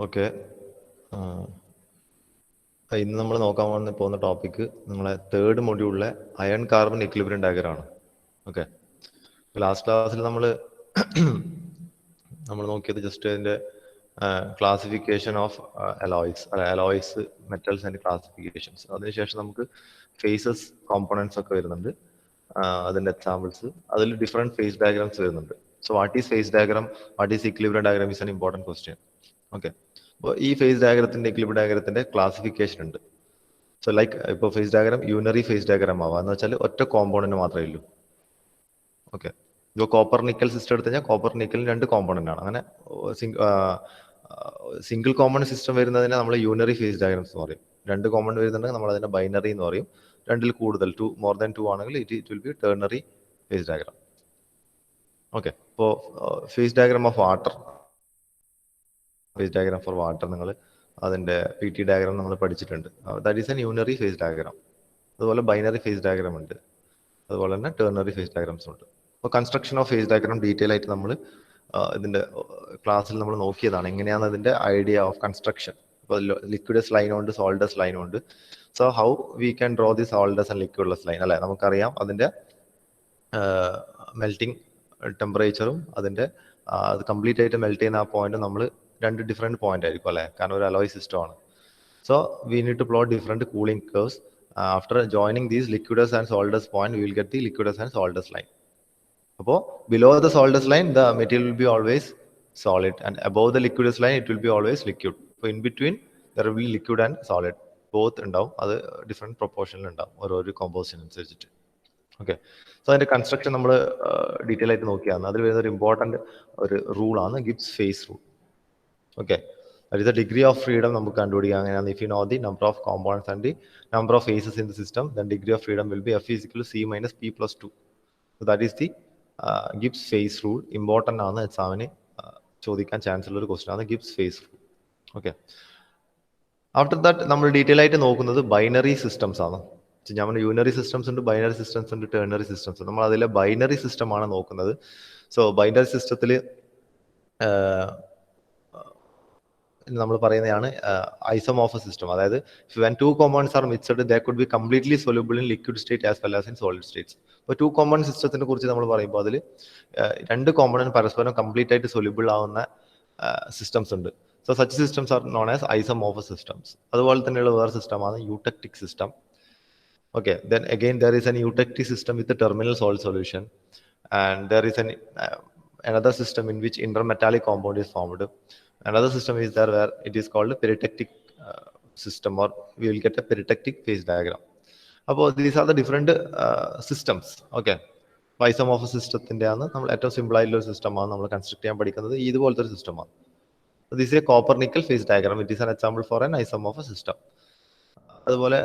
Okay. ഇന്ന് നമ്മൾ നോക്കാൻ പോകുന്ന ടോപ്പിക്ക് നമ്മളെ തേർഡ് മൊഡ്യൂളിലെ അയൺ കാർബൺ ഇക്വിലിബ്രിയം ഡയഗ്രാമാണ്. ഓക്കെ. ലാസ്റ്റ് ക്ലാസ്സിൽ നമ്മൾ നോക്കിയത് ജസ്റ്റ് അതിൻ്റെ classification of alloys metals and classifications. അതിനുശേഷം നമുക്ക് ഫേസസ് കോമ്പണൻസ് ഒക്കെ വരുന്നുണ്ട്, അതിൻ്റെ എക്സാമ്പിൾസ്. അതിൽ ഡിഫറെൻറ്റ് ഫേസ് ഡയഗ്രാംസ് വരുന്നുണ്ട്. So what is phase diagram, what is equilibrium diagram is an important question. Okay. അപ്പോൾ ഈ ഫേസ് ഡയഗ്രത്തിന്റെ ഇക്വിലിബ്രിയം ഡയഗ്രത്തിന്റെ ക്ലാസിഫിക്കേഷൻ ഉണ്ട്. സോ ലൈക്ക് ഇപ്പോൾ phase diagram unary phase diagram ആവാം എന്ന് വെച്ചാൽ ഒറ്റ കോമ്പോണന്റ് മാത്രമേ ഉള്ളൂ. ഓക്കെ. ഇപ്പോൾ കോപ്പർ നിക്കൽ സിസ്റ്റം എടുത്തു കഴിഞ്ഞാൽ കോപ്പർ നിക്കലിന് 2 കോമ്പോണന്റ് ആണ്. അങ്ങനെ സിംഗിൾ കോമ്പണന്റ് സിസ്റ്റം വരുന്നതിനെ നമ്മൾ യൂണറി ഫേസ് ഡയഗ്രാംസ് എന്ന് പറയും. 2 കോമ്പണന്റ് വരുന്നുണ്ടെങ്കിൽ നമ്മൾ അതിനെ ബൈനറി എന്ന് പറയും. 2ൽ കൂടുതൽ മോർ ദാൻ 2 ആണെങ്കിൽ it will be ternary phase diagram. Okay. ഇപ്പോൾ phase diagram of water, phase diagram for water നിങ്ങൾ അതിൻ്റെ PT ഡയഗ്രാം നമ്മൾ പഠിച്ചിട്ടുണ്ട്. That is an unary phase diagram. അതുപോലെ ബൈനറി ഫേസ് ഡയഗ്രാം ഉണ്ട്, അതുപോലെ തന്നെ ടെർണറി ഫേസ് ഡയഗ്രാംസ് ഉണ്ട്. അപ്പോൾ construction of phase diagram detail ആയിട്ട് നമ്മൾ ഇതിൻ്റെ ക്ലാസ്സിൽ നമ്മൾ നോക്കിയതാണ്, എങ്ങനെയാണ് അതിൻ്റെ ഐഡിയ ഓഫ് കൺസ്ട്രക്ഷൻ. ഇപ്പോൾ ലിക്വിഡസ് ലൈൻ ഉണ്ട്, സോൾഡസ് ലൈൻ ഉണ്ട്. So how we can draw the solidus and liquidus line അല്ലേ. നമുക്കറിയാം അതിൻ്റെ മെൽറ്റിംഗ് ടെമ്പറേച്ചറും അതിൻ്റെ അത് കംപ്ലീറ്റ് ആയിട്ട് മെൽറ്റ് ചെയ്യുന്ന ആ പോയിന്റ് നമ്മൾ 2 ഡിഫറെൻറ്റ് പോയിന്റ് ആയിരിക്കും അല്ലേ, കാരണം ഒരു അലോയ് സിസ്റ്റം ആണ്. So we need to plot different cooling curves. After joining these liquidus and solidus point we will get the liquidus and solidus line. അപ്പോൾ below the solidus line the material will be always solid and above the liquidus line it will be always liquid. അപ്പോൾ in between there will be liquid and solid both ഉണ്ടാവും. അത് different പ്രൊപ്പോർഷനിൽ ഉണ്ടാവും ഓരോ composition അനുസരിച്ചിട്ട്. Okay. So അതിൻ്റെ construction നമ്മൾ detail ആയിട്ട് നോക്കിയാണ്. അതിൽ വരുന്ന ഒരു ഇമ്പോർട്ടൻറ്റ് ഒരു റൂളാണ് Gibbs phase rule. Okay. That is the degree of freedom നമുക്ക് കണ്ടുപിടിക്കാം. അങ്ങനെയാണ് if you know the number of compounds and the number of phases in the system, then degree of freedom will be F = C - P + 2. So that is the Gibbs phase rule. Important ആണ്, എക്സാമിന് ചോദിക്കാൻ chance ഉള്ള ഒരു question ആണ് Gibbs phase rule. Okay. After that നമ്മൾ detail ആയിട്ട് നോക്കുന്നത് binary systems ആണ്. നമ്മൾ യൂണറി സിസ്റ്റംസ് ഉണ്ട്, ബൈനറി സിസ്റ്റംസ് ഉണ്ട്, ടെർണറി സിസ്റ്റംസ്. നമ്മൾ അതിലെ ബൈനറി സിസ്റ്റമാണ് നോക്കുന്നത്. സോ ബൈനറി സിസ്റ്റത്തിൽ നമ്മൾ പറയുന്നതാണ് ഐസോമോർഫസ് സിസ്റ്റം. അതായത് when 2 compounds are mixed they could be completely soluble in liquid state as well as in solid states. അപ്പോൾ 2 compound സിസ്റ്റത്തിനെ കുറിച്ച് നമ്മൾ പറയുമ്പോൾ അതിൽ 2 കോമ്പണന്റ് പരസ്പരം കംപ്ലീറ്റ് ആയിട്ട് സൊല്യൂബിൾ ആവുന്ന സിസ്റ്റംസ് ഉണ്ട്. So such systems are known as isomorphous systems. അതുപോലെ തന്നെയുള്ള വേറെ സിസ്റ്റമാണ് eutectic system. Okay, then again there is an eutectic system with a terminal salt solution, and there is another system in which intermetallic compound is formed. Another system is there where it is called a peritectic system, or we will get a peritectic phase diagram. അപ്പോൾ these are the different systems. Okay. ഐസോമോർഫസ് സിസ്റ്റത്തിൻ്റെ ആണ് നമ്മൾ ഏറ്റവും simple ആയിട്ടുള്ള ഒരു സിസ്റ്റമാണ് നമ്മൾ construct ചെയ്യാൻ പഠിക്കുന്നത്. ഇതുപോലത്തെ ഒരു സിസ്റ്റമാണ്. This a copper nickel phase diagram. It is an example for an isomorphous system. അതുപോലെ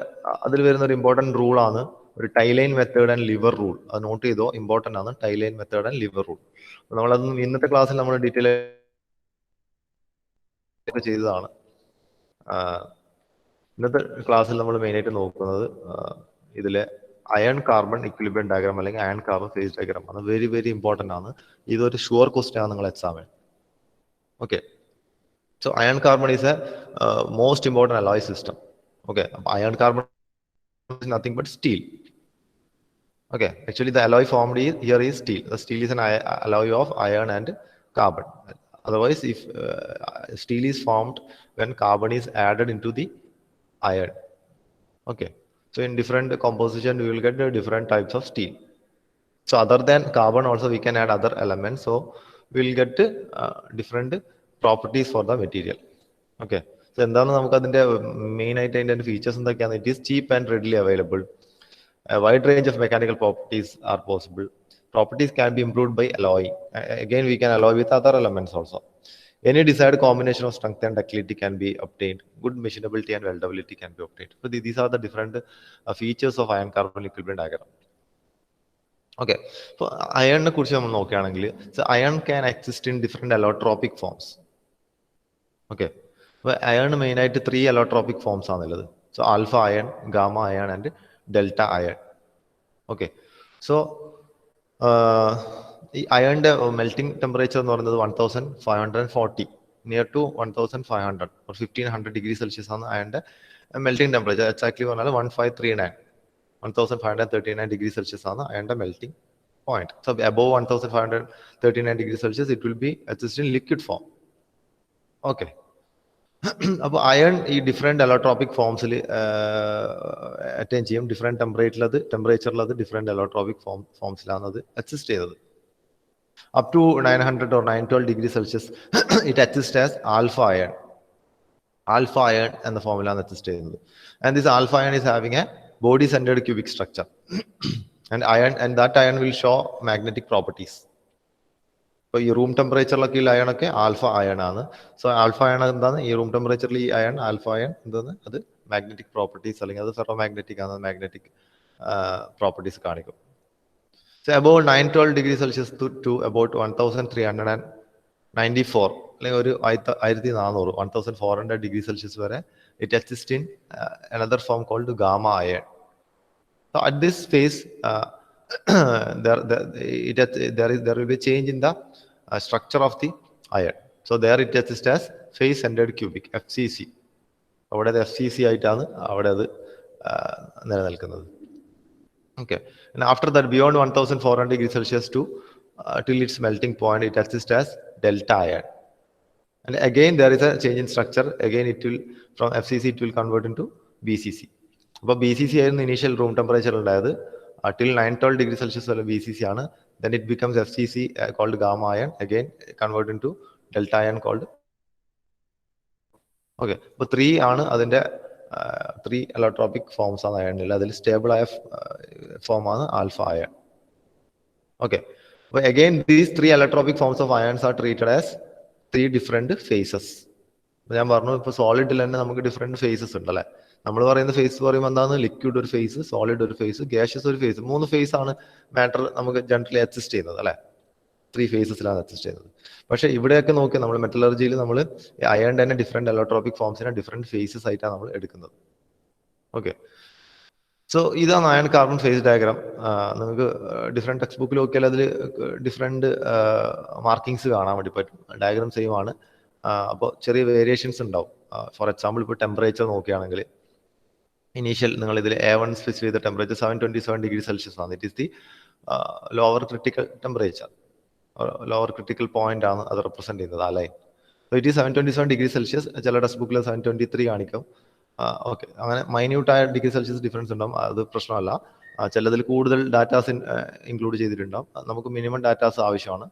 അതിൽ വരുന്ന ഒരു ഇമ്പോർട്ടൻറ്റ് റൂളാണ് ഒരു tie line method and lever rule. അത് നോട്ട് ചെയ്തോ, ഇമ്പോർട്ടൻ്റ് ആണ് tie line method and lever rule. നമ്മളതൊന്നും ഇന്നത്തെ ക്ലാസ്സിൽ നമ്മൾ ഡീറ്റെയിൽ ചെയ്തതാണ്. ഇന്നത്തെ ക്ലാസ്സിൽ നമ്മൾ മെയിനായിട്ട് നോക്കുന്നത് ഇതിലെ അയൺ കാർബൺ ഇക്വിലിബ്രിയം ഡയഗ്രാം അല്ലെങ്കിൽ അയൺ കാർബൺ ഫേസ് ഡയഗ്രാം ആണ്. വെരി വെരി ഇമ്പോർട്ടൻ്റ് ആണ്. ഇതൊരു ഷുവർ ക്വസ്റ്റ്യൻ ആണ് നിങ്ങൾ എക്സാമിന്. Okay. So iron carbon is A most important alloy system. Okay, iron carbon is nothing but steel. Okay, actually the alloy formed here is steel. The steel is an alloy of iron and carbon. Otherwise, if steel is formed when carbon is added into the iron. Okay, so in different composition we will get different types of steel. So other than carbon also we can add other elements. So we will get different properties for the material. Okay. So എന്താണ് നമുക്ക് അതിൻ്റെ main ആയിട്ട് അതിൻ്റെ features എന്തൊക്കെയാണ്? It is cheap and readily available. A wide range of mechanical properties are possible. Properties can be improved by alloying. Again, we can alloy with other elements also. Any desired combination of strength and ductility can be obtained. Good machinability and weldability can be obtained. So these are the different features of iron carbon equilibrium diagram. Okay. So iron കുറിച്ച് നമ്മൾ നോക്കുകയാണെങ്കിൽ iron can exist in different allotropic forms. Okay. Iron main ആയിട്ട് 3 allotropic forms ആണുള്ളത്. So alpha iron, gamma iron and delta iron. Okay. So ഈ അയണിന്റെ melting temperature എന്ന് പറയുന്നത് 1540 near to 1500 or 1500 degree Celsius ആണ് അയണിന്റെ മെൽറ്റിംഗ് ടെമ്പറേച്ചർ. എക്സാക്ട്ലി പറഞ്ഞാൽ 1539 degree Celsius ആണ് അയണിന്റെ melting point. So above 1539 degrees Celsius, it will be just in liquid form. Okay. അപ്പോൾ അയൺ ഈ ഡിഫറെൻറ്റ് അലോട്രോപിക് ഫോംസിൽ അറ്റൈൻ ചെയ്യും. ഡിഫറെൻറ്റ് ടെമ്പറേച്ചറിലത് ഡിഫറെൻറ്റ് അലോട്രോപിക് ഫോംസിലാണ് അത് എക്സിസ്റ്റ് ചെയ്യുന്നത്. Up to 900 or 912 degree Celsius it exist as alpha iron. Alpha iron എന്ന ഫോമിലാണ് എക്സിസ്റ്റ് ചെയ്യുന്നത്. And this alpha iron is having a body centered cubic structure. And that iron will show magnetic properties. ഇപ്പോൾ ഈ room ടെമ്പറേച്ചറിലൊക്കെ ഈ അയണൊക്കെ alpha iron ആണ്. So alpha iron എന്താണ്? ഈ room ടെമ്പറേച്ചറിൽ ഈ അയൺ ആൽഫ അയൺ എന്താണ്? അത് മാഗ്നറ്റിക് പ്രോപ്പർട്ടീസ് അല്ലെങ്കിൽ അത് ഫെറോ മാഗ്നറ്റിക് ആണ്, മാഗ്നറ്റിക് പ്രോപ്പർട്ടീസ് കാണിക്കും. So about 912 degree Celsius to about 1394 അല്ലെങ്കിൽ ഒരു 1400 1400 ഡിഗ്രി സെൽഷ്യസ് വരെ it exist in another form called gamma iron. So at this phase, there will be a change in the structure of the iron. So there it exists as phase centered cubic FCC. അവിടെ അത് FCC ആയിട്ടാണ് അവിടെ അത് നിലനിൽക്കുന്നത്. Okay. And after that, beyond 1400 degrees Celsius to till its melting point, it exists as delta iron. And again there is a change in structure. Again it will from FCC it will convert into BCC. അപ്പോൾ B C C ആയിരുന്നു initial room temperature ഉണ്ടായത്. Till 912 degree Celsius വരെ B C C ആണ്. Then it becomes F C C called gamma iron. Again convert into delta iron called. Okay. അപ്പോൾ 3 ആണ് അതിൻ്റെ 3 allotropic forms ആണ് അയണിൽ. അതിൽ stable ആയ ഫോമാണ് ആൽഫ അയൺ. ഓക്കെ. അപ്പോൾ again these 3 allotropic forms of irons are treated as 3 different phases. ഞാൻ പറഞ്ഞു ഇപ്പോൾ സോളിഡിൽ തന്നെ നമുക്ക് ഡിഫറെൻറ്റ് ഫേസസ് ഉണ്ടല്ലേ. നമ്മൾ പറയുന്ന ഫേസ് പറയുമ്പോൾ എന്താണ്? ലിക്വിഡ് ഒരു ഫേസ്, സോളിഡ് ഒരു ഫേസ്, ഗ്യാഷ്യസ് ഒരു ഫേസ്. 3 ഫേസ് ആണ് മാറ്റർ നമുക്ക് ജനറലി എക്സിസ്റ്റ് ചെയ്യുന്നത് അല്ലെ. 3 ഫേസസിലാണ് എക്സിസ്റ്റ് ചെയ്യുന്നത്. പക്ഷെ ഇവിടെയൊക്കെ നോക്കി നമ്മൾ മെറ്റലർജിയിൽ നമ്മൾ അയൺ തന്നെ ഡിഫറെന്റ് അലോട്രോപിക് ഫോംസിനെ ഡിഫറെന്റ് ഫേസസ് ആയിട്ടാണ് നമ്മൾ എടുക്കുന്നത്. ഓക്കെ. സോ ഇതാണ് അയൺ കാർബൺ ഫേസ് ഡയഗ്രാം. നിങ്ങൾക്ക് ഡിഫറെന്റ് ടെക്സ്റ്റ് ബുക്കിൽ നോക്കിയാൽ അതിൽ ഡിഫറെന്റ് മാർക്കിങ്സ് കാണാൻ വേണ്ടി പറ്റും. ഡയഗ്രാം സെയിം ആണ്. അപ്പോൾ ചെറിയ വേരിയേഷൻസ് ഉണ്ടാവും. ഫോർ എക്സാമ്പിൾ ഇപ്പോൾ ടെമ്പറേച്ചർ നോക്കുകയാണെങ്കിൽ ഇനീഷ്യൽ നിങ്ങൾ ഇതിൽ A1 സ്പെസിഫൈ ചെയ്ത ടെമ്പറേച്ചർ 727 ഡിഗ്രി സെൽഷ്യസ് ആണ്. It is the lower critical temperature, lower critical point ആണ് അത് റെപ്രസെന്റ് ചെയ്യുന്നത് ആ line. So it is 727 degree Celsius. ചില ടെക്സ്റ്റ് ബുക്കിൽ 723 കാണിക്കും. ഓക്കെ. അങ്ങനെ മൈന്യൂട്ടായ ഡിഗ്രി സെൽഷ്യസ് ഡിഫറൻസ് ഉണ്ടാവും. അത് പ്രശ്നമല്ല. ചിലതിൽ കൂടുതൽ ഡാറ്റാസ് ഇൻക്ലൂഡ് ചെയ്തിട്ടുണ്ടാവും. നമുക്ക് മിനിമം ഡാറ്റാസ് ആവശ്യമാണ്.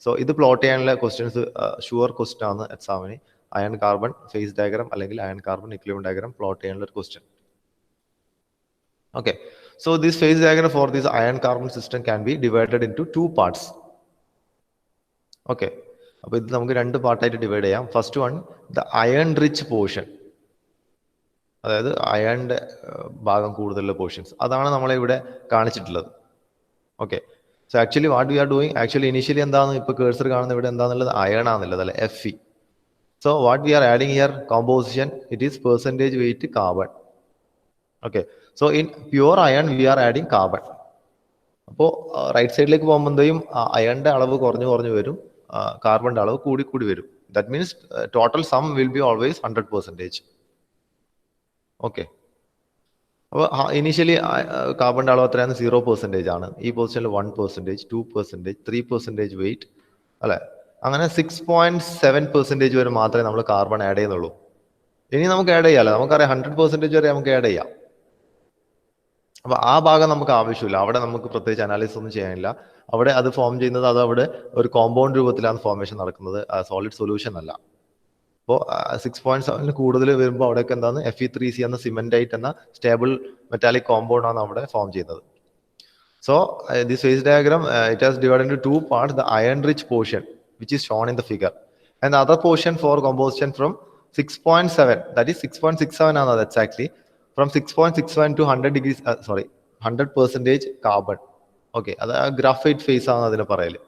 സോ ഇത് പ്ലോട്ട് ചെയ്യാനുള്ള ക്വസ്റ്റ്യൻസ് ഷുവർ ക്വസ്റ്റ്യൻ ആണ് എക്സാമിന്. അയൺ കാർബൺ ഫേസ് ഡയഗ്രാം അല്ലെങ്കിൽ iron carbon equilibrium diagram plot ചെയ്യാനുള്ള ഒരു question. Okay, so this phase diagram for this iron carbon system can be divided into 2 parts. Okay, അപ്പോൾ ഇത് നമുക്ക് 2 പാർട്ടായിട്ട് ഡിവൈഡ് ചെയ്യാം. First one the iron rich portion, അതായത് അയണിന്റെ ഭാഗം കൂടുതലുള്ള പോർഷൻസ്, അതാണ് നമ്മളെ ഇവിടെ കാണിച്ചിട്ടുള്ളത്. Okay. So actually what we are doing, actually initially എന്താണ് ഇപ്പോൾ കേഴ്സർ കാണുന്ന ഇവിടെ എന്താണെന്നുള്ളത് അയൺ ആണെന്നുള്ളത് അല്ലെ, Fe. So what we are adding here composition, it is percentage weight carbon. Okay. So in pure iron we are adding carbon. അപ്പോൾ right സൈഡിലേക്ക് പോകുമ്പോഴത്തേയും അയണിന്റെ അളവ് കുറഞ്ഞു കുറഞ്ഞു വരും, കാർബണിന്റെ അളവ് കൂടി കൂടി വരും. That means total some will be always 100%. Okay. അപ്പോൾ ഇനീഷ്യലി കാർബണിന്റെ അളവ് എത്രയാണ്? 0% ആണ്. ഈ പൊസിഷനിൽ 1%, 2%, 3% വെയിറ്റ് അല്ലെ. അങ്ങനെ 6.7% വരെ മാത്രമേ നമ്മൾ കാർബൺ ആഡ് ചെയ്യുന്നുള്ളൂ. ഇനി നമുക്ക് ആഡ് ചെയ്യാമല്ലോ, നമുക്കറിയാം 100% വരെ നമുക്ക് ആഡ് ചെയ്യാം. അപ്പൊ ആ ഭാഗം നമുക്ക് ആവശ്യമില്ല. അവിടെ നമുക്ക് പ്രത്യേകിച്ച് അനാലിസിസ് ഒന്നും ചെയ്യാനില്ല. അവിടെ അത് ഫോം ചെയ്യുന്നത്, അത് അവിടെ ഒരു കോമ്പൗണ്ട് രൂപത്തിലാണ് ഫോർമേഷൻ നടക്കുന്നത്, സോളിഡ് സൊല്യൂഷൻ അല്ല. അപ്പോൾ 6.7 കൂടുതൽ വരുമ്പോൾ അവിടെയൊക്കെ എന്താണ് Fe3C എന്ന സിമെന്റൈറ്റ് എന്ന സ്റ്റേബിൾ മെറ്റാലിക് കോമ്പൗണ്ട് ആണ് അവിടെ ഫോം ചെയ്യുന്നത്. So this face diagram it has divided into 2 parts. The iron rich portion which is shown in the figure and the other portion for composition from 6.7, that is 6.67 ആണ് അത് exactly, from 6.67 to 100 degrees 100% carbon. Okay, അത് graphite face ആണ് അതിനെ പറയല്.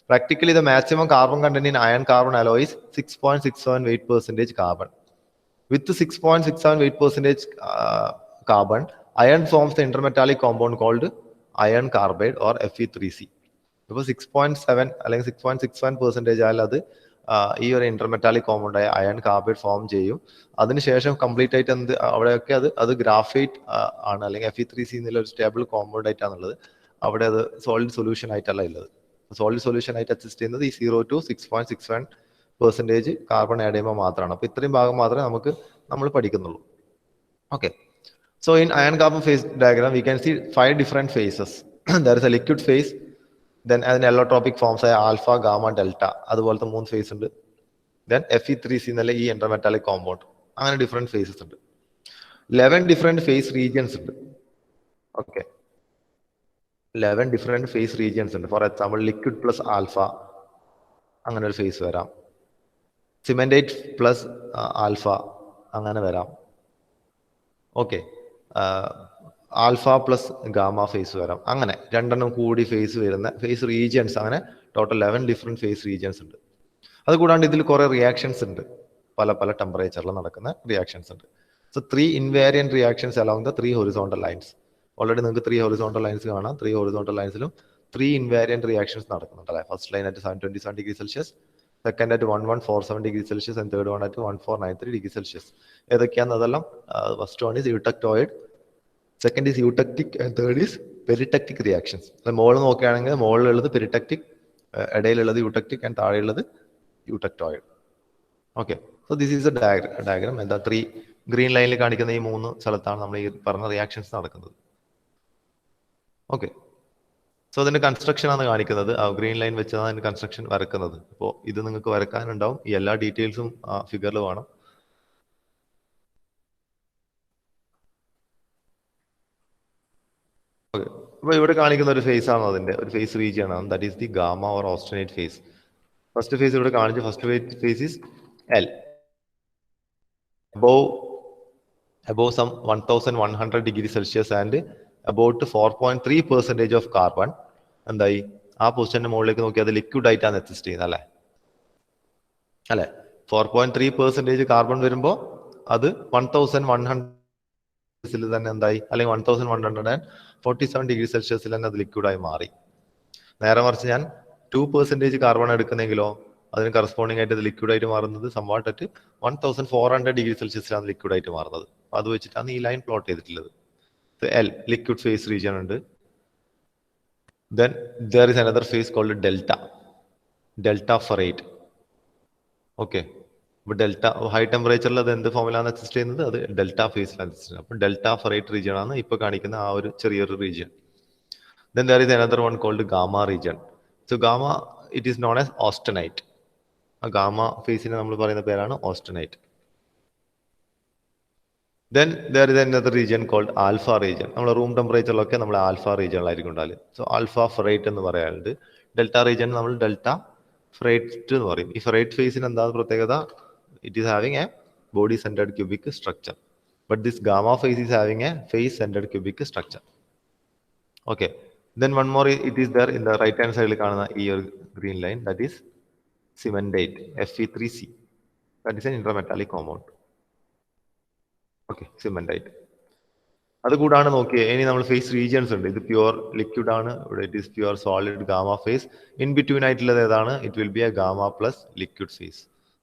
Practically the maximum carbon content in iron carbon alloy is 6.67 weight% carbon. With the 6.67 weight% carbon, iron forms the intermetallic compound called iron carbide or Fe3C. ഇപ്പോൾ 6.7 അല്ലെങ്കിൽ 6.61% ആയാലും അത് ഈ ഒരു ഇന്റർമെറ്റാലിക് കോമ്പൗണ്ട് ആയ അയൺ കാർബൈഡ് ഫോം ചെയ്യും. അതിനുശേഷം കംപ്ലീറ്റ് ആയിട്ട് അവിടെയൊക്കെ അത് ഗ്രാഫൈറ്റ് ആണ്, അല്ലെങ്കിൽ Fe3C എന്നുള്ള ഒരു സ്റ്റേബിൾ കോമ്പൗണ്ട് ആയിട്ടാണുള്ളത്. അവിടെ അത് സോളിഡ് സൊല്യൂഷൻ ആയിട്ടല്ല ഉള്ളത്. സോളിഡ് സൊല്യൂഷൻ ആയിട്ട് അസിസ്റ്റ് ചെയ്യുന്നത് ഈ 0 to 6.61% കാർബൺ ആഡ് ചെയ്യുമ്പോൾ മാത്രമാണ്. അപ്പൊ ഇത്രയും ഭാഗം മാത്രമേ നമ്മൾ പഠിക്കുന്നുള്ളൂ. Okay. So in iron carbon phase diagram, we can see 5 different phases. There is a liquid phase, then അതിന് allotropic forms ആയ ആൽഫ, ഗാമ, ഡെൽറ്റ, അതുപോലത്തെ 3 ഫേസ് ഉണ്ട്. Then Fe3C എന്നുള്ള ഈ ഇന്റർമെറ്റാലിക് കോമ്പൗണ്ട്, അങ്ങനെ ഡിഫറെന്റ് ഫേസസ് ഉണ്ട്. 11 ഡിഫറെന്റ് ഫേസ് റീജിയൻസ് ഉണ്ട്. Okay, 11 different phase regions ഉണ്ട്. For example liquid plus alpha, അങ്ങനെ ഒരു ഫേസ് വരാം. സിമെന്റേറ്റ് പ്ലസ് ആൽഫ, അങ്ങനെ വരാം. Okay, alpha plus gamma phase വരാം. അങ്ങനെ രണ്ടെണ്ണം കൂടി ഫേസ് വരുന്ന ഫേസ് റീജിയൻസ്, അങ്ങനെ ടോട്ടൽ 11 ഡിഫറെന്റ് ഫേസ് റീജിയൻസ് ഉണ്ട്. അതുകൂടാണ്ട് ഇതിൽ കുറെ റിയാക്ഷൻസ് ഉണ്ട്, പല പല ടെമ്പറേച്ചറിൽ നടക്കുന്ന റിയാക്ഷൻസ് ഉണ്ട്. So 3 invariant reactions along the 3 horizontal lines. Already നിങ്ങൾക്ക് 3 ഹൊറിസോണ്ടൽ ലൈൻസ് കാണാം. 3 ഹൊറിസോണ്ടൽ ലൈൻസിലും 3 ഇൻവേരിയന്റ് റിയാക്ഷൻസ് നടക്കുന്നുണ്ട് അല്ലേ. First line at 727 degree Celsius, second at 1147 degree Celsius, and third one at 1493 degree Celsius. ഏതൊക്കെയാണ് അതെല്ലാം? First one is eutectoid, second is eutectic, and third is peritectic reactions. മുകളിൽ നോക്കുകയാണെങ്കിൽ മുകളിലുള്ളത് peritectic, ഇടയിലുള്ളത് eutectic, and താഴെയുള്ളത് eutectoid. Okay, so this is a diagram. എന്താ 3 green ലൈനിൽ കാണിക്കുന്ന ഈ 3 സ്ഥലത്താണ് നമ്മൾ ഈ പറഞ്ഞ റിയാക്ഷൻസ് നടക്കുന്നത്. ഓക്കെ, സോ അതിന്റെ കൺസ്ട്രക്ഷൻ ആണ് കാണിക്കുന്നത്. ഗ്രീൻ ലൈൻ വെച്ചാണ് അതിന്റെ കൺസ്ട്രക്ഷൻ വരക്കുന്നത്. അപ്പോൾ ഇത് നിങ്ങൾക്ക് വരക്കാനുണ്ടാവും. ഈ എല്ലാ ഡീറ്റെയിൽസും ഫിഗറിൽ വേണം. ഓക്കെ, അപ്പൊ ഇവിടെ കാണിക്കുന്ന ഒരു ഫേസ് ആണ്, അതിന്റെ ഒരു ഫേസ് റീജിയൻ ആണ്. That is the gamma or austenite phase. First phase ഇവിടെ കാണിച്ചു. First phase is L. above some 1100 degree Celsius and about 4.3% of carbon എന്തായി ആ പൊസിഷന്റെ മുകളിലേക്ക് നോക്കി അത് ലിക്വിഡ് ആയിട്ടാണ് എക്സിസ്റ്റ് ചെയ്യുന്നത് അല്ലെ. 4.3% കാർബൺ വരുമ്പോൾ അത് 1100 തന്നെ എന്തായി, അല്ലെങ്കിൽ 1147 ഡിഗ്രി സെൽഷ്യസിൽ തന്നെ അത് ലിക്വിഡായി മാറി. നേരെ മറിച്ച് ഞാൻ 2% കാർബൺ എടുക്കുന്നെങ്കിലോ അതിന് കറസ്പോണ്ടിങ് ആയിട്ട് ലിക്വിഡ് ആയിട്ട് മാറുന്നത് സംവാട്ട് അറ്റ് 1400 ഡിഗ്രി സെൽഷ്യസിലാണ് ലിക്വിഡ് ആയിട്ട് മാറുന്നത്. അത് വെച്ചിട്ടാണ് ഈ ലൈൻ പ്ലോട്ട് ചെയ്തിട്ടുള്ളത്. എൽ ലിക്വിഡ് ഫേസ് റീജിയൻ ഉണ്ട്. Then there is another phase called delta ferrite. Okay, അപ്പൊ ഡെൽറ്റ ഹൈ ടെമ്പറേച്ചറിൽ അത് എന്ത് ഫോമിലാണ് എക്സിസ്റ്റ് ചെയ്യുന്നത്? അത് ഡെൽറ്റ ഫേസിലാണ് എക്സിസ്റ്റ് ചെയ്യുന്നത്. അപ്പൊ ഡെൽറ്റ ഫെറേറ്റ് റീജിയൻ ആണ് ഇപ്പൊ കാണിക്കുന്ന ആ ഒരു ചെറിയൊരു region. Then there is another one called gamma region. So gamma it is known as austenite. ആ ഗാമ ഫേസിനെ നമ്മൾ പറയുന്ന പേരാണ് austenite. Then there is another region called alpha region. നമ്മൾ റൂം ടെമ്പറേച്ചറിലൊക്കെ നമ്മൾ ആൽഫ റീജിയനിലായിരിക്കും ഉണ്ടാവില്ല. സോ ആൽഫ ഫെറേറ്റ് എന്ന് പറയാറുണ്ട്. ഡെൽറ്റ റീജിയൻ നമ്മൾ ഡെൽറ്റ ഫെറേറ്റ് എന്ന് പറയും. ഈ ഫെറേറ്റ് ഫേസിന് എന്താണ് പ്രത്യേകത? It is having a body centred cubic structure, but this gamma face is having a face centred cubic structure. Okay, then one more it is there in the right hand സൈഡിൽ കാണുന്ന ഈ ഒരു green line, that is cementite, Fe3C. That is an intermetallic compound. Okay, cementite. അത് കൂടാണ് നോക്കിയേ. ഇനി നമ്മൾ face regions ഉണ്ട്. ഇത് പ്യുവർ ലിക്വിഡ് ആണ്, ഇവിടെ it is pure solid gamma phase. In between ആയിട്ടുള്ളത് ഏതാണ്? It will be a gamma plus liquid phase.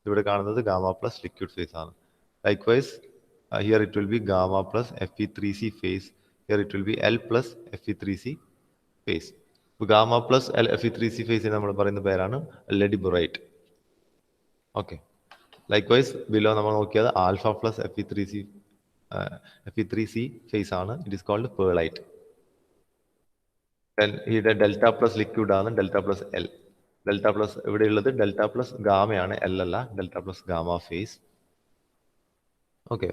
ഇവിടെ കാണുന്നത് ഗാമ പ്ലസ് ലിക്വിഡ് ഫേസ് ആണ്. Likewise here it will be gamma plus Fe3C phase. Here it will be L plus Fe3C phase. Gamma plus Fe3C ഫേസിന് നമ്മൾ പറയുന്ന പേരാണ് ledeburite. Okay, likewise below നമ്മൾ നോക്കിയത് alpha plus Fe3C phase ആണ്. It is called pearlite. ഇവിടെ delta plus liquid ആണ്, delta plus L. Delta plus ഇവിടെ ഉള്ളത് ഡെൽറ്റ പ്ലസ് ഗാമയാണ്, എൽ അല്ല. Delta plus gamma phase. Okay,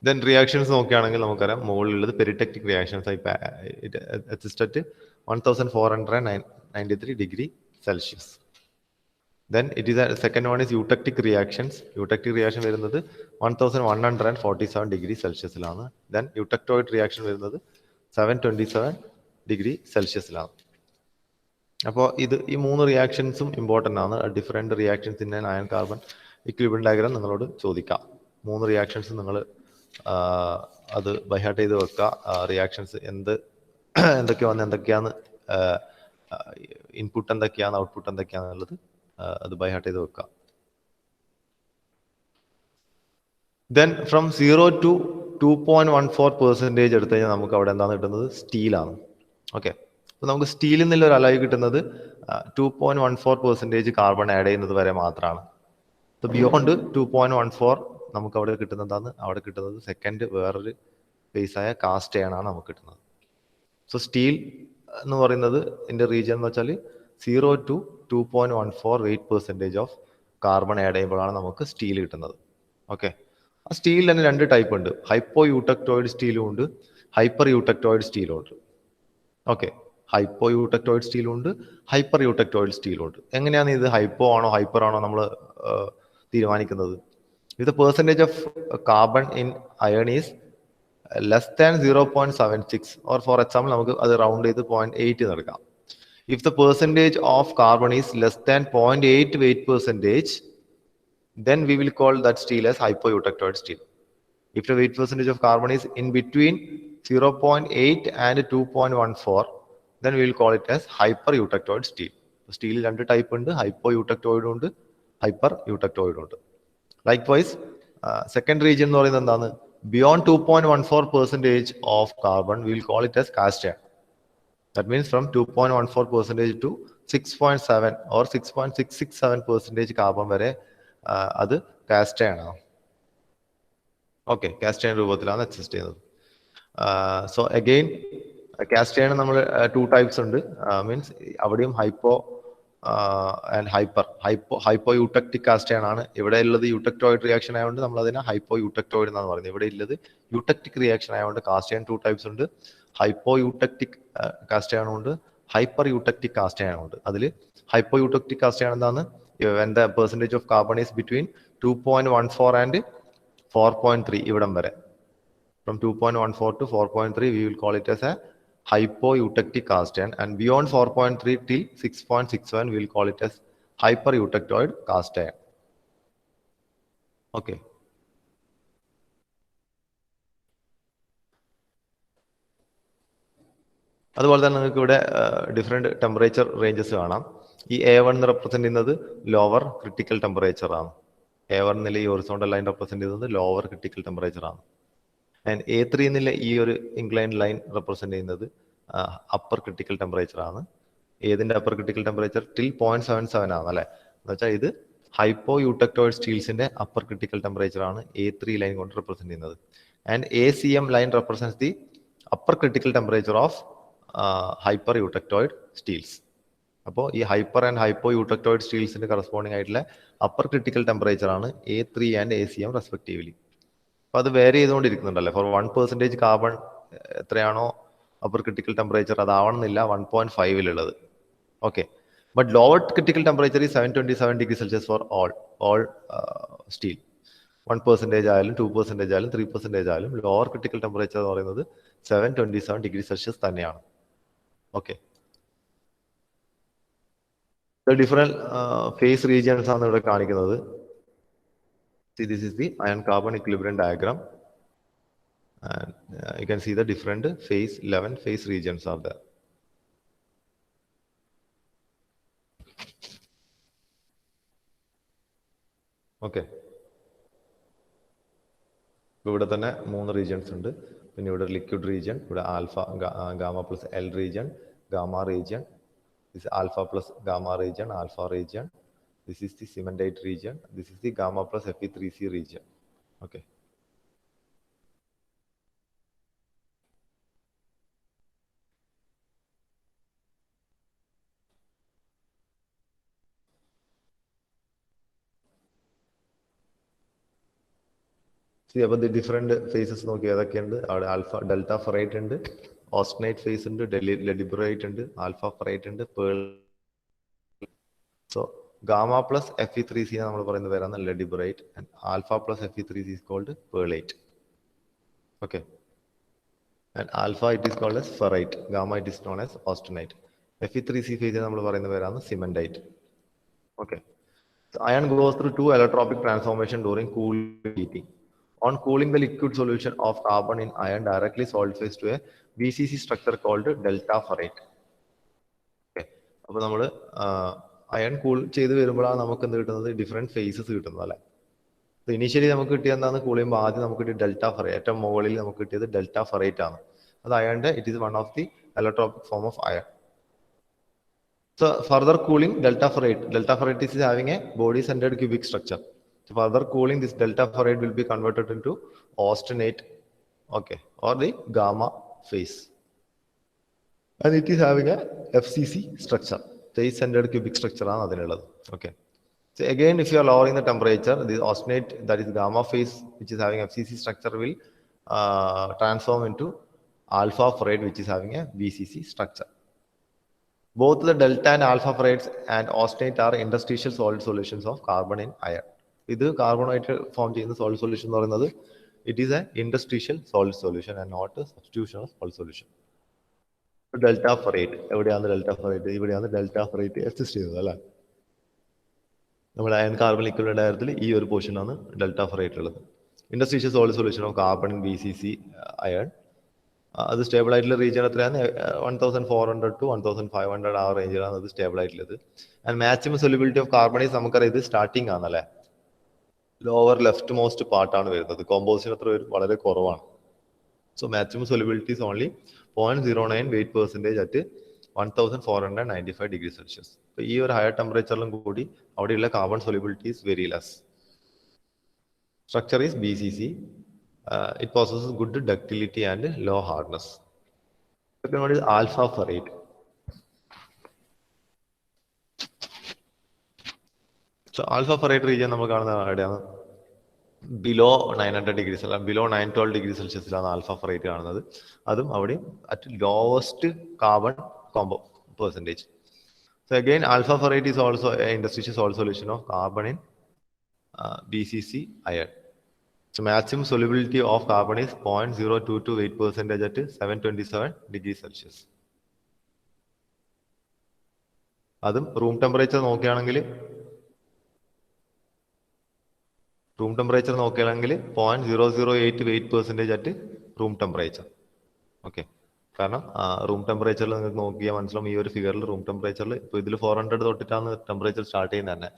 then reactions നോക്കുകയാണെങ്കിൽ നമുക്കറിയാം മുകളിലുള്ളത് പെരിടെക്റ്റിക് റിയാക്ഷൻസ് ആയി exist at 1493 degree Celsius. Then it is a second one is eutectic reactions. Eutectic reaction വരുന്നത് 1147 degree സെൽഷ്യസിലാണ്. Then യൂട്ടക്ടോയിഡ് reaction വരുന്നത് 727 ഡിഗ്രി സെൽഷ്യസിലാണ്. അപ്പോൾ ഈ 3 റിയാക്ഷൻസും ഇമ്പോർട്ടൻ്റ് ആണ്. Different reactions in iron carbon equilibrium diagram നിങ്ങളോട് ചോദിക്കാം. 3 റിയാക്ഷൻസ് നിങ്ങൾ അത് ബൈഹാർട്ട് ചെയ്ത് വെക്കുക. റിയാക്ഷൻസ് എന്തൊക്കെയാണ് ഇൻപുട്ട് എന്തൊക്കെയാണ് ഔട്ട്പുട്ട് എന്തൊക്കെയാണെന്നുള്ളത് അത് ബൈ ഹാർട്ട് ചെയ്ത് വെക്കുക. ദെൻ ഫ്രം 0 to 2.14% എടുത്തു കഴിഞ്ഞാൽ നമുക്ക് അവിടെ എന്താണ് കിട്ടുന്നത്? സ്റ്റീലാണ്. ഓക്കെ, അപ്പോൾ നമുക്ക് സ്റ്റീലിൽ നിന്നുള്ള ഒരു അലോയ് കിട്ടുന്നത് 2.14% കാർബൺ ആഡ് ചെയ്യുന്നത് വരെ മാത്രമാണ്. സോ ബിയോണ്ട് 2.14 നമുക്ക് അവിടെ കിട്ടുന്നതാണ്, അവിടെ കിട്ടുന്നത് സെക്കൻഡ് വേറൊരു ഫേസായ കാസ്റ്റ് അയൺ ആണ് നമുക്ക് കിട്ടുന്നത്. സോ സ്റ്റീൽ എന്ന് പറയുന്നത് ഇതിൻ്റെ റീജിയൻ എന്ന് വെച്ചാൽ 0 to 2.14% ഓഫ് കാർബൺ ആഡ് ചെയ്യുമ്പോഴാണ് നമുക്ക് സ്റ്റീൽ കിട്ടുന്നത്. ഓക്കെ, ആ സ്റ്റീലിൽ തന്നെ 2 ടൈപ്പ് ഉണ്ട്. ഹൈപ്പോ യൂട്ടക്ടോയിഡ് സ്റ്റീലും ഉണ്ട്, ഹൈപ്പർ യൂട്ടക്ടോയിഡ് സ്റ്റീലും ഉണ്ട്. ഓക്കെ, ഹൈപ്പോ യൂട്ടക്ടോയിഡ് സ്റ്റീലും ഉണ്ട്, ഹൈപ്പർ യൂട്ടക്ടോയിഡ് സ്റ്റീലും ഉണ്ട്. എങ്ങനെയാണ് ഇത് ഹൈപ്പോ ആണോ ഹൈപ്പർ ആണോ നമ്മൾ തീരുമാനിക്കുന്നത്? With percentage of carbon in iron is less than 0.76 or for example നമുക്ക് അത് റൗണ്ട് ചെയ്ത് 0.8 എടുക്കാം. If the percentage of carbon is less than 0.8 weight%, then we will call that steel as hypoeutectoid steel. If the weight percentage of carbon is in between 0.8 and 2.14, then we will call it as hypereutectoid steel. Steel രണ്ട് type ഉണ്ട്, ഹൈപ്പോയൂട്ടക്ടോയിഡും ഉണ്ട്, hyper യൂട്ടക്ടോയിഡും ഉണ്ട്. ലൈക്ക്വൈസ് second region എന്ന് പറയുന്നത് എന്താണ്? Beyond 2.14% of carbon we will call it as cast iron. That means from 2.14% to 6.7 or 6.667% carbon വരെ അത് cast iron ആണ്. ഓക്കെ, കാസ്റ്റ് അയൺ രൂപത്തിലാണ് എക്സിസ്റ്റ് ചെയ്യുന്നത്. സോ അഗെയിൻ കാസ്റ്റ് അയൺ നമ്മൾ 2 ടൈപ്സ് ഉണ്ട്. മീൻസ് അവിടെയും hypo and hypo eutectic cast iron ആണ്. ഇവിടെ ഉള്ളത് യൂട്ടക്ടോയിഡ് റിയാക്ഷൻ ആയതുകൊണ്ട് നമ്മൾ അതിനെ ഹൈപ്പോ യൂട്ടക്ടോയിഡ് എന്നാണ് പറയുന്നത്. ഇവിടെ ഉള്ളത് യൂട്ടക്റ്റിക് റിയാക്ഷൻ ആയതുകൊണ്ട് കാസ്റ്റ് അയൺ 2 ടൈപ്സ് ഉണ്ട്. ഹൈപ്പോ യൂട്ടക്റ്റിക് കാസ്റ്റ് അയൺ ഉണ്ട്, ഹൈപ്പർ യൂട്ടക്റ്റിക് കാസ്റ്റ് അയൺ ഉണ്ട്. അതിൽ ഹൈപ്പോ യൂട്ടക്റ്റിക് കാസ്റ്റ് അയൺ എന്താണ്? when the percentage of carbon is between 2.14 and 4.3 ഇവിടം വരെ. From 2.14 to 4.3 we will call it as a hypoeutectic cast iron, and beyond 4.3 till 6.67 we will call it as hypereutectoid cast iron. Okay. അതുപോലെ തന്നെ നിങ്ങൾക്ക് ഇവിടെ different temperature ranges കാണാം. ഈ A1 എന്ന് represent ചെയ്യുന്നത് ലോവർ ക്രിട്ടിക്കൽ ടെമ്പറേച്ചർ ആണ്. A1 എന്നുള്ള ഈ ഹൊറിസോണ്ടൽ ലൈൻ റെപ്രസെന്റ് ചെയ്യുന്നത് ലോവർ ക്രിട്ടിക്കൽ ടെമ്പറേച്ചർ ആണ്. ആൻഡ് A3 എന്നുള്ള ഈ ഒരു ഇൻക്ലൈൻ ലൈൻ റെപ്രസെന്റ് ചെയ്യുന്നത് അപ്പർ ക്രിട്ടിക്കൽ ടെമ്പറേച്ചർ ആണ്. ഏതിന്റെ അപ്പർ ക്രിട്ടിക്കൽ ടെമ്പറേച്ചർ? ടിൽ 0.77 ആണ് അല്ലെ. എന്ന് വെച്ചാൽ ഇത് ഹൈപ്പോ യൂട്ടക്ടോയിഡ് സ്റ്റീൽസിന്റെ അപ്പർ ക്രിട്ടിക്കൽ ടെമ്പറേച്ചർ ആണ് A3 ലൈൻ കൊണ്ട് റെപ്രസെന്റ് ചെയ്യുന്നത്. And ACM line represents the upper critical temperature of hyper eutectoid steels. അപ്പോൾ ഈ ഹൈപ്പർ ആൻഡ് ഹൈപ്പോ യൂട്ടക്ടോയിഡ് സ്റ്റീൽസിന്റെ കറസ്പോണ്ടിങ് ആയിട്ടുള്ള അപ്പർ ക്രിട്ടിക്കൽ ടെമ്പറേച്ചർ ആണ് A3 ആൻഡ് ACM റെസ്പെക്റ്റീവ്ലി. അപ്പോൾ അത് വേരി ചെയ്തുകൊണ്ടിരിക്കുന്നുണ്ടല്ലേ. ഫോർ 1% കാർബൺ എത്രയാണോ അപ്പർ ക്രിട്ടിക്കൽ ടെമ്പറേച്ചർ അതാവണമെന്നില്ല 1.5 okay. But lower critical temperature ഈ 727 degree Celsius for all steel. 1% ആയാലും 2% ആയാലും 3% ആയാലും ലോവർ ക്രിട്ടിക്കൽ ടെമ്പറേച്ചർ എന്ന് പറയുന്നത് 727 ഡിഗ്രി സെൽഷ്യസ് തന്നെയാണ്. ഓക്കെ, ഡിഫറെന്റ് ഫേസ് റീജിയൻസ് ആണ് ഇവിടെ കാണിക്കുന്നത്. See, this is the iron carbon equilibrium diagram, and you can see the different phase 11 phase regions are there. Okay, ഇവിടെ തന്നെ 3 റീജിയൻസ് ഉണ്ട്. പിന്നെ ഇവിടെ ലിക്വിഡ് റീജിയൻ, ഇവിടെ alpha gamma plus L region, gamma region, this alpha plus gamma region, alpha region, this is the cementite region, this is the gamma plus Fe3C region. Okay, see about the different phases നോക്കി ഏതൊക്കെയുണ്ട്. അവിടെ alpha delta ferrite ഉണ്ട്, ഓസ്റ്റനൈറ്റ് face ഉണ്ട്, ledeburite ഉണ്ട്, alpha ferrite ഉണ്ട്, pearl. So gamma plus Fe3C നമ്മൾ പറയുന്ന പേരാണ് ledeburite, and alpha plus Fe3C is called pearlite. Okay, and alpha it is called as ferrite, gamma it is known as austenite. Fe3C phase നമ്മൾ പറയുന്ന പേരാണ് cementite. Okay, so iron goes through 2 allotropic transformation during cool heating. On cooling, the liquid solution of carbon in iron directly solidifies to a BCC structure called delta ferrite. Okay, അപ്പോൾ നമ്മൾ iron cool ചെയ്ത് വരുമ്പോഴാണ് നമുക്ക് എന്ത് കിട്ടുന്നത്, different faces കിട്ടുന്നത് അല്ലേ. Initially നമുക്ക് കിട്ടിയ എന്താണ്, കൂൾ ചെയ്യുമ്പോൾ ആദ്യം നമുക്ക് കിട്ടിയ ഡെൽറ്റ ഫെറേറ്റ്, ഏറ്റവും മുകളിൽ നമുക്ക് കിട്ടിയത് ഡെൽറ്റ ഫെറേറ്റ് ആണ്. അത് അയണിന്റെ it is one of the allotropic form of iron. So further cooling delta ferrate is having a body centered cubic structure. So further cooling, this delta ferrate will be converted into austenite, okay, or the gamma phase, and it is having a FCC structure, face centered cubic structure ആണ് അതിനുള്ളത്. Okay, so again if you are lowering the temperature, this austenite, that is gamma phase which is having FCC structure, will transform into alpha ferrate which is having a BCC structure. Both the delta and alpha ferrates and austenite are interstitial solid solutions of carbon in iron. ഇത് കാർബണായിട്ട് form ചെയ്യുന്ന solid solution എന്ന് പറയുന്നത് it is a interstitial solid solution and not a substitution of solid solution. Delta ferrite എവിടെയാണ് delta ഫെറേറ്റ്? ഇവിടെയാണ് delta ഫെറേറ്റ് exist ചെയ്യുന്നത് അല്ലേ. നമ്മുടെ അയൺ കാർബൺ ലിക്വിഡിന്റെ കാര്യത്തിൽ ഈ ഒരു പോർഷനാണ് ഡെൽറ്റ ഫെറേറ്റ് ഉള്ളത്. ഇൻഡസ്ട്രീഷ്യൽ solid solution of carbon in BCC iron. അത് സ്റ്റേബിൾ ആയിട്ടുള്ള റീജിയൻ എത്രയാണ്? 1400 to 1500 ആ റേഞ്ചിലാണ് അത് സ്റ്റേബിൾ ആയിട്ടുള്ളത്. And maximum solubility of carbon is, നമുക്കറിയാം ഇത് സ്റ്റാർട്ടിംഗ് ആണല്ലേ, ലോവർ ലെഫ്റ്റ് മോസ്റ്റ് പാർട്ടാണ് വരുന്നത്. കോമ്പോസിഷൻ എത്ര വരും? വളരെ കുറവാണ്. So maximum solubility is only 0.09 weight percentage at 1495 degrees Celsius. ഈ ഒരു ഹയർ ടെമ്പറേച്ചറിലും കൂടി അവിടെയുള്ള carbon solubility is very less. Structure is BCC. It possesses good ductility and low hardness. Second one is alpha ferrate. So alpha ferrate region നമ്മൾ കാണുന്നത് എവിടെയാണ്? Below 900 degrees അല്ല, below 912 degree സെൽഷ്യസിലാണ് alpha ferrite കാണുന്നത്. അതും അവിടെ at lowest carbon combo percentage. So again alpha ferrite is also interstitial solid solution of carbon in BCC iron. So maximum solubility of carbon is 0.022 weight percentage at 727 degrees Celsius. അതും room temperature നോക്കുകയാണെങ്കിൽ 0.008 weight percentage at room temperature. Okay, കാരണം room ടെമ്പറേച്ചറിൽ നിങ്ങൾക്ക് നോക്കിയാൽ മനസ്സിലാവും, ഈ ഒരു ഫിഗറിൽ റൂം ടെമ്പറേച്ചറിൽ ഇപ്പോൾ ഇതിൽ 400 തൊട്ടിട്ടാണ് ടെമ്പറേച്ചർ സ്റ്റാർട്ട് ചെയ്യുന്നത് തന്നെ.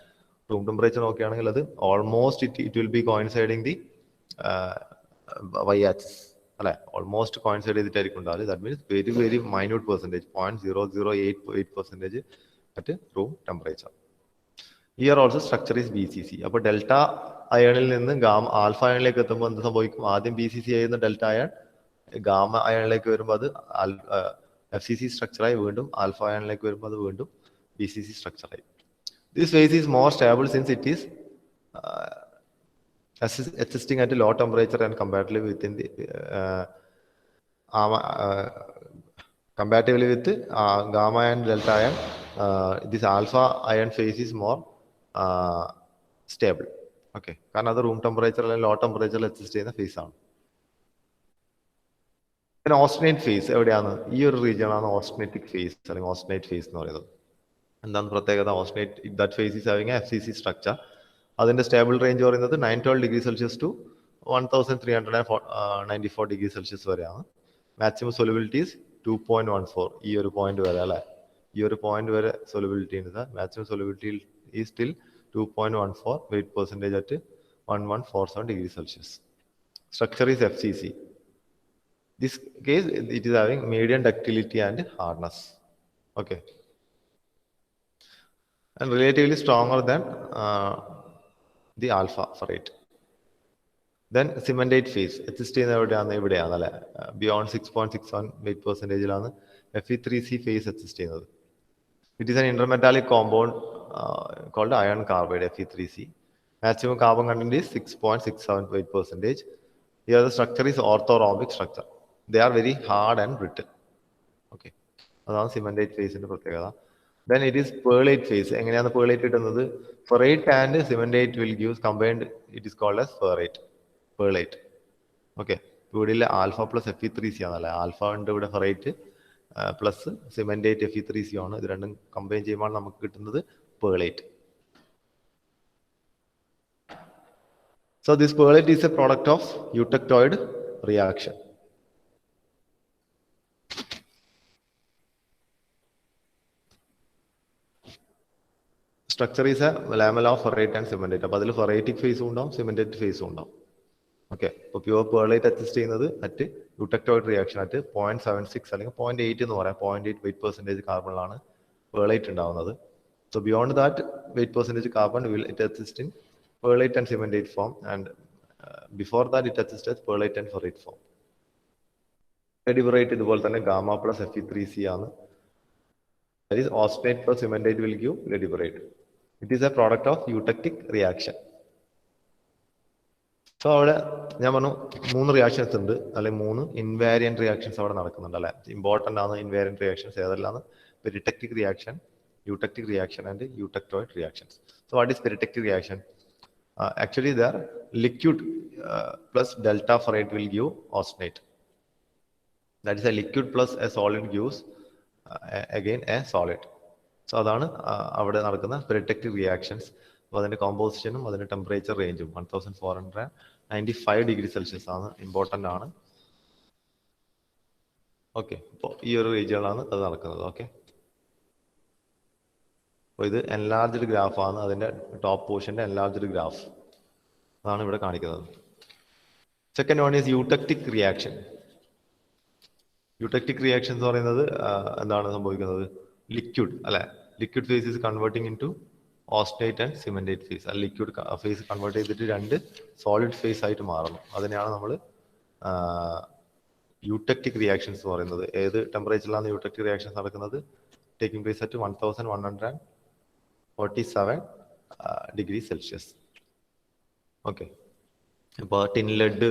റൂം ടെമ്പറേച്ചർ നോക്കുകയാണെങ്കിൽ അത് almost it will B coinciding the y axis അല്ലെ, ഓൾമോസ്റ്റ് കോയിൻസൈഡ് ചെയ്തിട്ടായിരിക്കും ഉണ്ടാവില്ല. That means very very minute percentage, 0.008% at room temperature. Here also structure is BCC. അപ്പോൾ ഡെൽറ്റ അയണിൽ നിന്ന് ആൽഫ അയണിലേക്ക് എത്തുമ്പോൾ എന്ത് സംഭവിക്കും? ആദ്യം BCC ആയിരുന്ന ഡെൽറ്റ അയൺ ഗാമ അയണിലേക്ക് വരുമ്പോൾ അത് FCC സ്ട്രക്ചറായി, വീണ്ടും ആൽഫ അയണിലേക്ക് വരുമ്പോൾ അത് വീണ്ടും BCC സ്ട്രക്ചറായി. This phase is more stable since it is existing at a low temperature and comparatively within the comparatively with gamma and delta ion, this alpha ion phase is more stable. Okay, കാരണം അത് room temperature അല്ലെങ്കിൽ law ടെമ്പറേച്ചറിൽ exist ചെയ്യുന്ന face ആണ്. പിന്നെ ഓസ്റ്റനേറ്റ് face എവിടെയാണ്? ഈ ഒരു റീജിയൻ ആണ് ഓസ്റ്റനേറ്റിക് ഫേസ് അല്ലെങ്കിൽ ഓസ്റ്റനേറ്റ് ഫേസ് എന്ന് പറയുന്നത്. എന്താണ് പ്രത്യേകത? Austenite that phase is having a FCC structure. അതിന്റെ സ്റ്റേബിൾ റേഞ്ച് പറയുന്നത് 912 degree Celsius to 1394 degree Celsius വരെയാണ്. മാക്സിമം സൊല്യൂബിലിറ്റീസ് 2.14, ഈ ഒരു പോയിന്റ് വരെ അല്ലെ, ഈ ഒരു പോയിന്റ് വരെ സൊല്യൂബിലിറ്റി ഉണ്ട്. Maximum solubility is still 2.14 weight percentage at 1147 degrees Celsius. Structure is FCC. This case it is having medium ductility and hardness. Okay, and relatively stronger than the alpha ferrate. Then cementate phase exist ചെയ്യുന്ന എവിടെയാണ്? ഇവിടെയാണ് അല്ലെ, beyond 6.61 weight percentageലാണ് Fe3C phase exist ചെയ്യുന്നത്. It is an intermetallic compound called iron carbide, Fe3C. Maximum carbon content is 6.67 weight percentage. Here the structure is orthorhombic structure. They are very hard and brittle. Okay, അതാണ് cementate phase ന്റെ പ്രത്യേകത. Then it is perlite phase. എങ്ങനെയാണ് perlite കിട്ടുന്നത്? Ferrate and cementate will give combined, it is called as perlite. Okay, ഇവിടെ alpha plus Fe3C ആണല്ലേ, alpha ഉണ്ട് ഇവിടെ, ferrite plus സിമെന്റേറ്റ് Fe3C ആണ്. ഇത് രണ്ടും കമ്പൈൻ ചെയ്യുമ്പോൾ നമുക്ക് കിട്ടുന്നത് perlite. So this perlite is a product of eutectoid reaction. Structure is a lamella of ferrite and cementite. അപ്പോൾ അതിൽ ഫെറൈറ്റിക് ഫേസും ഉണ്ടാവും, സിമെന്റേറ്റ് ഫേസും ഉണ്ടാവും. ഓക്കെ, അപ്പോൾ പ്യുവർ പേർലൈറ്റ് അസിസ്റ്റ് ചെയ്യുന്നത് അറ്റ് യൂട്ടക്ടോയിഡ് റിയാക്ഷൻ അറ്റ് 0.76 അല്ലെങ്കിൽ 0.8 എന്ന് പറയാം, 0.8 വെയിറ്റ് പെർസെൻറ്റേജ് കാർബണിലാണ് പേർലൈറ്റ് ഉണ്ടാവുന്നത്. So beyond that weight percentage carbon will it assist in pearlite and cementate form, and before that it assists as pearlite and ferrite form. Ledeburite ഇതുപോലെ തന്നെ gamma plus Fe3C ആണ്. That is austenite plus cementate will give ledeburite. It is a product of eutectic reaction. So അവിടെ ഞാൻ പറഞ്ഞു 3 reactions ഉണ്ട്, അല്ലെങ്കിൽ 3 invariant reactions അവിടെ നടക്കുന്നുണ്ട് അല്ലെ. ഇമ്പോർട്ടൻ്റ് ആണ് ഇൻവാരിയന്റ് റിയാക്ഷൻസ് ഏതെല്ലാം? പെരിടെക്റ്റിക് reaction, eutectic reaction and eutectoid reactions. So what is peritectic reaction? Actually there liquid plus delta ferrite will give austenate. That is a liquid plus a solid gives again a solid. So അതാണ് അവിടെ നടക്കുന്ന peritectic reactions. അപ്പോൾ അതിൻ്റെ കോമ്പോസിഷനും അതിൻ്റെ temperature റേഞ്ചും 1495 degree Celsius ആണ്, important ആണ്. Okay, അപ്പോൾ ഈ ഒരു റീജിയനിലാണ് അത് നടക്കുന്നത്. ഓക്കെ, അപ്പോൾ ഇത് എൻലാർജ്ഡ് ഗ്രാഫാണ്, അതിൻ്റെ ടോപ്പ് പോർഷൻ്റെ എൻലാർജ്ഡ് ഗ്രാഫ് അതാണ് ഇവിടെ കാണിക്കുന്നത്. Second one is eutectic reaction. Eutectic reaction എന്ന് പറയുന്നത് എന്താണ് സംഭവിക്കുന്നത്? ലിക്വിഡ് അല്ലെ, liquid phase is converting in to austenite and cementite phase. ആ ലിക്വിഡ് ഫേസ് കൺവേർട്ട് ചെയ്തിട്ട് 2 സോളിഡ് ഫേസ് ആയിട്ട് മാറുന്നു. അതിനെയാണ് നമ്മൾ യൂട്ടക്റ്റിക് റിയാക്ഷൻസ് എന്ന് പറയുന്നത്. ഏത് ടെമ്പറേച്ചറിലാണ് യൂട്ടക്റ്റിക് റിയാക്ഷൻസ് നടക്കുന്നത്? Taking place at 1147 degree Celsius. Okay, ഇപ്പോൾ ടിൻ ലെഡ്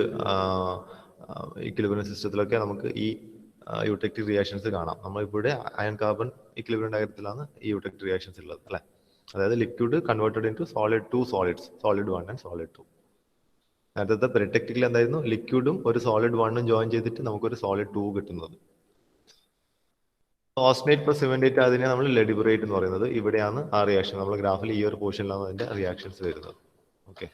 ഇക്വിലിബ്രിയം സിസ്റ്റത്തിലൊക്കെ നമുക്ക് ഈ യൂട്ടക്റ്റിക് റിയാക്ഷൻസ് കാണാം. നമ്മളിവിടെ അയൺ കാർബൺ ഇക്വിലിബ്രിയം ഡയഗ്രത്തിലാണ് ഈ യൂട്ടക്റ്റിക് റിയാക്ഷൻസ് ഉള്ളത് അല്ലേ. അതായത് liquid converted into to solids, solid 1 and solid 2. നേരത്തെ പെരിടെക്റ്റിക്കൽ എന്തായിരുന്നു? ലിക്വിഡും ഒരു സോളിഡ് 1ഉം ജോയിൻ ചെയ്തിട്ട് നമുക്കൊരു സോളിഡ് 2 കിട്ടുന്നത്. ഓസ്റ്റനേറ്റ് പ്ലസ് സിമെന്റേറ്റ് അതിനെ നമ്മൾ ലെഡിബറേറ്റ് എന്ന് പറയുന്നത്. ഇവിടെയാണ് ആ റിയാക്ഷൻ, നമ്മൾ ഗ്രാഫിൽ ഈ ഒരു പോർഷനിലാണ് അതിന്റെ റിയാക്ഷൻസ് വരുന്നത്. Okay,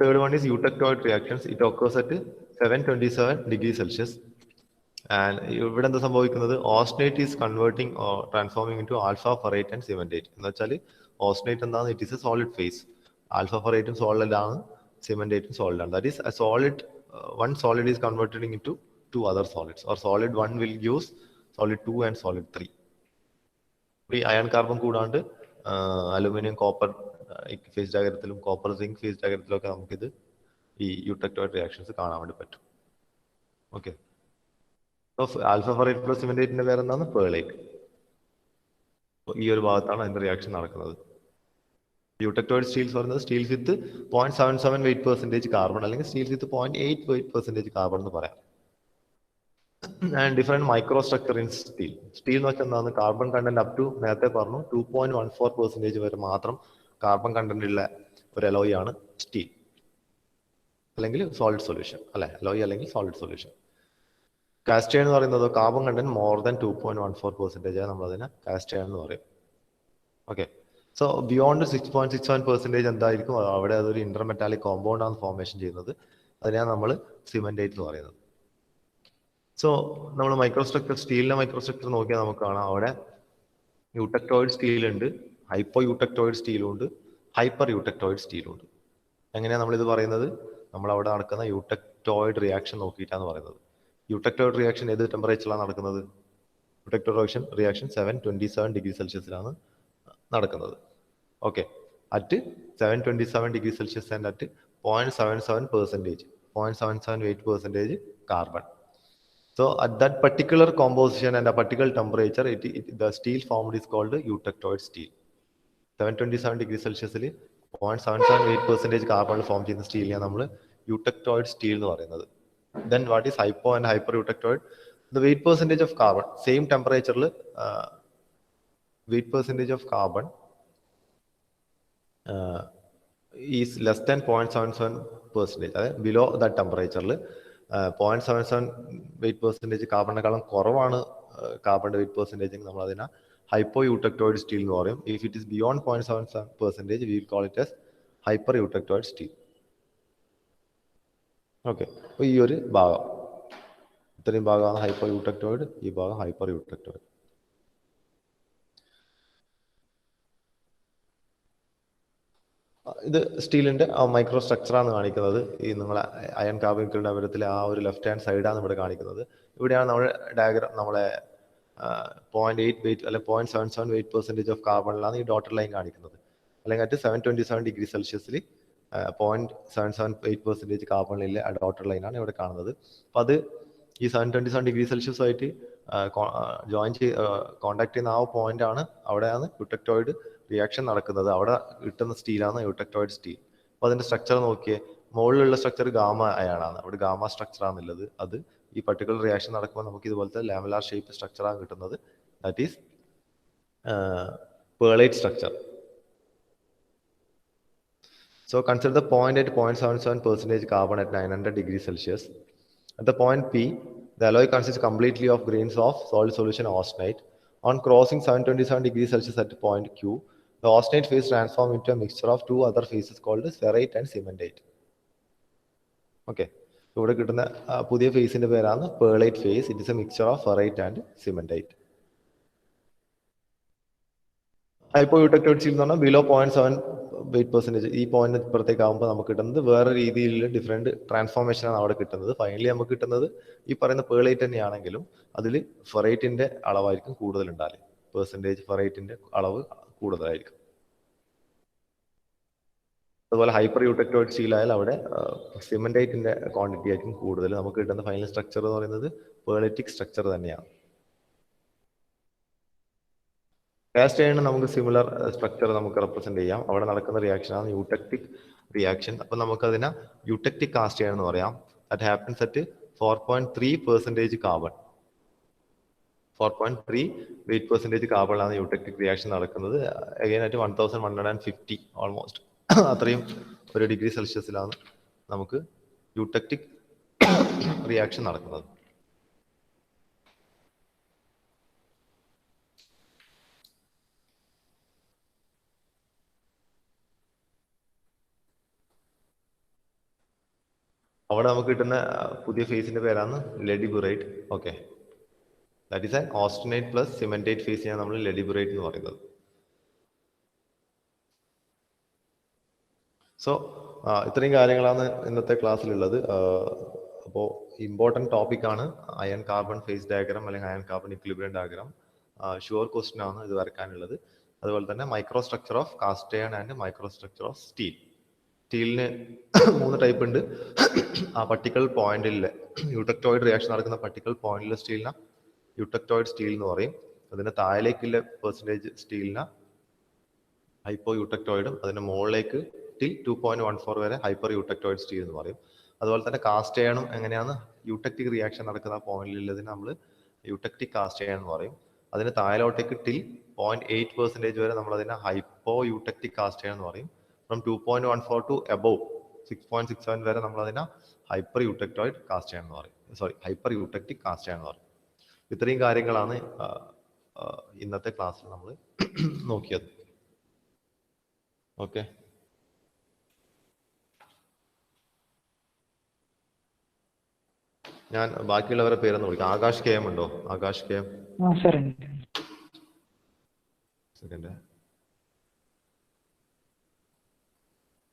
third one is eutectoid reactions. It occurs at 727 degree Celsius. And ഇവിടെ എന്താ സംഭവിക്കുന്നത്? Austenite is converting transforming in to alpha ferrite and cementite. എന്ന് വെച്ചാൽ ഓസ്റ്റനേറ്റ് എന്താണ്? It is a solid phase. Alpha ഫെറൈറ്റും സോളിഡ് ആണ്, സിമെന്റേറ്റും സോളിഡ് ആണ്. That is a solid, one solid is converted into 2 other solids, or solid 1 will use solid 2 and solid 3. ഈ iron carbon കൂടാണ്ട് aluminium copper phase ഡയഗ്രത്തിലും copper zinc phase ഡയഗ്രത്തിലൊക്കെ നമുക്കിത് ഈ യൂട്ടക്ടോയിഡ് റിയാക്ഷൻസ് കാണാൻ വേണ്ടി പറ്റും. ഓക്കെ, ആൽഫ ഫെറൈറ്റ് പ്ലസ് സിമെന്റേറ്റിന്റെ പേര് എന്താണ്? പേർലൈറ്റ്. ഈ ഒരു ഭാഗത്താണ് അതിന്റെ റിയാക്ഷൻ നടക്കുന്നത്. യൂട്ടക്ടോയിഡ് സ്റ്റീൽസ് പറയുന്നത് steels with 0.77 weight percentage carbon, അല്ലെങ്കിൽ steels with 0.8 weight percentage carbon എന്ന് പറയാം. And different micro structure in steel. Steel എന്ന് വെച്ചാൽ എന്താണ്? കാർബൺ കണ്ടന്റ് അപ് ടു, നേരത്തെ പറഞ്ഞു 2.14% വരെ മാത്രം കാർബൺ കണ്ടന്റ് ഉള്ള ഒരു അലോയ് ആണ് സ്റ്റീൽ, അല്ലെങ്കിൽ സോളിഡ് സൊല്യൂഷൻ അല്ലെ, അലോയ് അല്ലെങ്കിൽ സോളിഡ് സൊല്യൂഷൻ. കാസ്റ്റ് അയൺ എന്ന് പറയുന്നത് കാർബൺ കണ്ടന്റ് മോർ ദാൻ 2.14% നമ്മൾ അതിനെ കാസ്റ്റ് അയൺ എന്ന് പറയും. ഓക്കെ, സോ ബിയോണ്ട് 6.67% എന്തായിരിക്കും? അവിടെ അതൊരു ഇന്റർമെറ്റാലിക് കോമ്പൗണ്ട് ആണ് ഫോർമേഷൻ ചെയ്യുന്നത്. അതിനെയാണ് നമ്മൾ സിമെന്റേറ്റ് എന്ന് പറയുന്നത്. സോ നമ്മൾ മൈക്രോസ്ട്രക്ചർ, സ്റ്റീലിന്റെ മൈക്രോസ്ട്രക്ചർ നോക്കിയാൽ നമുക്ക് കാണാം അവിടെ യൂട്ടക്ടോയിഡ് സ്റ്റീൽ ഉണ്ട്, ഹൈപ്പോ യൂട്ടക്ടോയിഡ് സ്റ്റീലും ഉണ്ട്, ഹൈപ്പർ യൂട്ടക്ടോയിഡ് സ്റ്റീലും ഉണ്ട്. എങ്ങനെയാണ് നമ്മളിത് പറയുന്നത്? നമ്മൾ അവിടെ നടക്കുന്ന യൂട്ടക്ടോയിഡ് റിയാക്ഷൻ നോക്കിയിട്ടാണ് പറയുന്നത്. യൂട്ടക്ടോയിഡ് റിയാക്ഷൻ ഏത് ടെമ്പറേച്ചറിലാണ് നടക്കുന്നത്? യൂട്ടക്ടോയിഡ് റിയാക്ഷൻ 727 ഡിഗ്രി സെൽഷ്യസിലാണ് നടക്കുന്നത്. Okay, at 727 degree Celsius and at 0.77 weight percentage carbon. So at that particular composition and a particular temperature, the steel formed is called eutectoid steel. 727 degree Celsius 0.77 weight carbon form ചെയ്യുന്ന സ്റ്റീലിനെയാണ് നമ്മൾ eutectoid steel എന്ന് പറയുന്നത്. Then what is hypo and hyper eutectoid? The weight percentage of carbon, same temperature weight percentage of carbon is less than 0.77%. അതായത് below that temperature 0.77 weight percentage കാർബണിനെക്കാളും കുറവാണ് കാർബണിന്റെ wait percentage, നമ്മൾ അതിനെ ഹൈപ്പോ യൂട്ടക്ടോയിഡ് സ്റ്റീൽ എന്ന് പറയും. If it is beyond 0.77%, we will call it as hyper eutectoid steel. Okay, അപ്പോൾ ഈ ഒരു ഭാഗം, ഇത്രയും ഭാഗമാണ് ഹൈപ്പോ യൂട്ടക്ടോയിഡ്, ഈ ഭാഗം ഹൈപ്പർ യൂട്ടക്ടോയിഡ്. ഇത് സ്റ്റീലിന്റെ മൈക്രോ സ്ട്രക്ചറാണ് കാണിക്കുന്നത്. ഈ നിങ്ങളെ അയൺ കാർബൺ നഗരത്തിലെ ആ ഒരു ലെഫ്റ്റ് ഹാൻഡ് സൈഡാണ് ഇവിടെ കാണിക്കുന്നത്. ഇവിടെയാണ് നമ്മുടെ ഡയഗ്രാം നമ്മളെ 0.8 വെയിറ്റ് അല്ലെങ്കിൽ 0.77 വെയിറ്റ് % ഓഫ് കാർബണിലാണ് ഈ ഡോട്ടർ ലൈൻ കാണിക്കുന്നത്. അല്ലെങ്കിൽ അറ്റ് 727 ഡിഗ്രി സെൽഷ്യസിൽ 0.77 കാർബണിലെ ആ ഡോട്ടർ ലൈനാണ് ഇവിടെ കാണുന്നത്. അപ്പം അത് ഈ 727 ഡിഗ്രി സെൽഷ്യസുമായിട്ട് ജോയിൻ കോണ്ടാക്ട് ചെയ്യുന്ന ആ പോയിന്റ് ആണ്, അവിടെയാണ് യൂട്ടക്ടോയിഡ് റിയാക്ഷൻ നടക്കുന്നത്. അവിടെ കിട്ടുന്ന സ്റ്റീലാണ് യൂട്ടക്ടോയിഡ് സ്റ്റീൽ. അപ്പോൾ അതിന്റെ സ്ട്രക്ചർ നോക്കിയേ, മുകളിലുള്ള സ്ട്രക്ചർ ഗാമ അയാണാണ്, അവിടെ ഗാമ സ്ട്രക്ചർ ആണുള്ളത്. അത് ഈ പർട്ടിക്കുലർ റിയാക്ഷൻ നടക്കുമ്പോൾ നമുക്ക് ഇതുപോലത്തെ ലാമിലാർ ഷേപ്പ് സ്ട്രക്ചറാണ് കിട്ടുന്നത്. That is pearlite structure. So consider the point at 0.77% carbon at 900 degrees Celsius. At the point P, the alloy consists completely of grains of solid solution austenite. On crossing 727 degrees Celsius at point Q, the austenite phase transforms into a mixture of two other phases called ferrite and cementite. Okay. ഇവിടെ കിട്ടുന്ന പുതിയ ഫേസിന്റെ പേരാണ് pearlite phase. It is a mixture of ferrite and cementite. Hypoeutectoid steel എന്ന് പറഞ്ഞാൽ below 0.7 weight %. ഈ point ഇപ്പുറത്തേക്ക് ആകുമ്പോൾ നമുക്ക് കിട്ടുന്നത് വേറെ രീതിയിലുള്ള ഡിഫറെന്റ് ട്രാൻസ്ഫോർമേഷനാണ് അവിടെ കിട്ടുന്നത്. ഫൈനലി നമുക്ക് കിട്ടുന്നത് ഈ പറയുന്ന പേർലൈറ്റ് തന്നെയാണെങ്കിലും അതിൽ ഫെറൈറ്റിന്റെ അളവായിരിക്കും കൂടുതൽ ഉണ്ടാകുക. പെർസെൻറ്റേജ് ഫെറൈറ്റിന്റെ അളവ് കൂടുതലായിരിക്കും. അതുപോലെ ഹൈപ്പർ യൂട്ടക്ടോയിഡ് സ്റ്റീൽ ആയാൽ അവിടെ സിമെന്റൈറ്റിന്റെ ക്വാണ്ടിറ്റി ആയിരിക്കും കൂടുതൽ. നമുക്ക് കിട്ടുന്ന ഫൈനൽ സ്ട്രക്ചർ എന്ന് പറയുന്നത് പേർലൈറ്റിക് സ്ട്രക്ചർ തന്നെയാണ്. കാസ്റ്റ് അയൺ നമുക്ക് സിമിലർ സ്ട്രക്ചർ നമുക്ക് റെപ്രസെന്റ് ചെയ്യാം. അവിടെ നടക്കുന്ന റിയാക്ഷനാണ് യൂട്ടക്റ്റിക് റിയാക്ഷൻ. അപ്പൊ നമുക്ക് അതിനെ യൂട്ടക്റ്റിക് കാസ്റ്റ് അയൺ എന്ന് പറയാം. That happens at 4.3% carbon. 4.3 weight % കാർബണിലാണ് യൂട്ടക്റ്റിക് റിയാക്ഷൻ നടക്കുന്നത്. അഗൈൻ അറ്റ് 1150 ഓൾമോസ്റ്റ് അത്രയും ഒരു ഡിഗ്രി സെൽഷ്യസിലാണ് നമുക്ക് യൂട്ടക്റ്റിക് റിയാക്ഷൻ നടക്കുന്നത്. അവിടെ നമുക്ക് കിട്ടുന്ന പുതിയ ഫേസിന്റെ പേരാണ് ledeburite. Okay, that is an austenite plus cementite ഫേസിനെയാണ് നമ്മൾ ലെഡിബുറൈറ്റ് എന്ന് പറയുന്നത്. സോ ഇത്രയും കാര്യങ്ങളാണ് ഇന്നത്തെ ക്ലാസ്സിലുള്ളത്. അപ്പോൾ ഇമ്പോർട്ടൻറ്റ് ടോപ്പിക്കാണ് അയൺ കാർബൺ ഫേസ് ഡയഗ്രാം അല്ലെങ്കിൽ iron carbon equilibrium diagram. Sure question ആണ് ഇത് വരയ്ക്കാനുള്ളത്. അതുപോലെ തന്നെ micro structure of cast iron and micro structure of steel. സ്റ്റീലിന് 3 ടൈപ്പ് ഉണ്ട്. ആ പർട്ടിക്കുലർ പോയിന്റിൽ യൂട്ടക്ടോയിഡ് റിയാക്ഷൻ നടക്കുന്ന പർട്ടിക്കുലർ പോയിന്റിലെ സ്റ്റീലിനെ യൂട്ടക്ടോയിഡ് സ്റ്റീൽ എന്ന് പറയും. അതിന്റെ താഴേക്കുള്ള പെർസെൻറ്റേജ് സ്റ്റീലിനെ ഹൈപ്പോ യൂട്ടക്ടോയിഡും അതിന്റെ മുകളിലേക്ക് ടിൽ 2.14 വരെ ഹൈപ്പർ യൂട്ടക്ടോയിഡ് സ്റ്റീൽ എന്ന് പറയും. അതുപോലെ തന്നെ കാസ്റ്റ് അയണും എങ്ങനെയാണ് യൂട്ടക്റ്റിക് റിയാക്ഷൻ നടക്കുന്ന പോയിന്റിലുള്ളതിന് നമ്മൾ യൂട്ടക്റ്റിക് കാസ്റ്റ് അയൺ എന്ന് പറയും. അതിന് താഴോട്ടേക്ക് ടിൽ 0.8% വരെ നമ്മൾ അതിനെ ഹൈപ്പോ യൂട്ടക്റ്റിക് കാസ്റ്റ് അയൺ എന്ന് പറയും. ഫ്രം 2.14 ടു എബോവ് 6.67 വരെ നമ്മൾ അതിനെ ഹൈപ്പർ യൂട്ടക്ടോയിഡ് കാസ്റ്റ് അയൺ എന്ന് പറയും. ഹൈപ്പർ യൂട്ടക്റ്റിക് കാസ്റ്റ് അയൺ എന്ന് പറയും. ഇത്രയും കാര്യങ്ങളാണ് ഇന്നത്തെ ക്ലാസ്സിൽ നമ്മൾ നോക്കിയത്. ഓക്കെ, ഞാൻ ബാക്കിയുള്ളവരെ പേരൊന്ന് വിളിക്കാം. ആകാശ് കെ എം ഉണ്ടോ? Akash K M. സെക്കൻഡ്.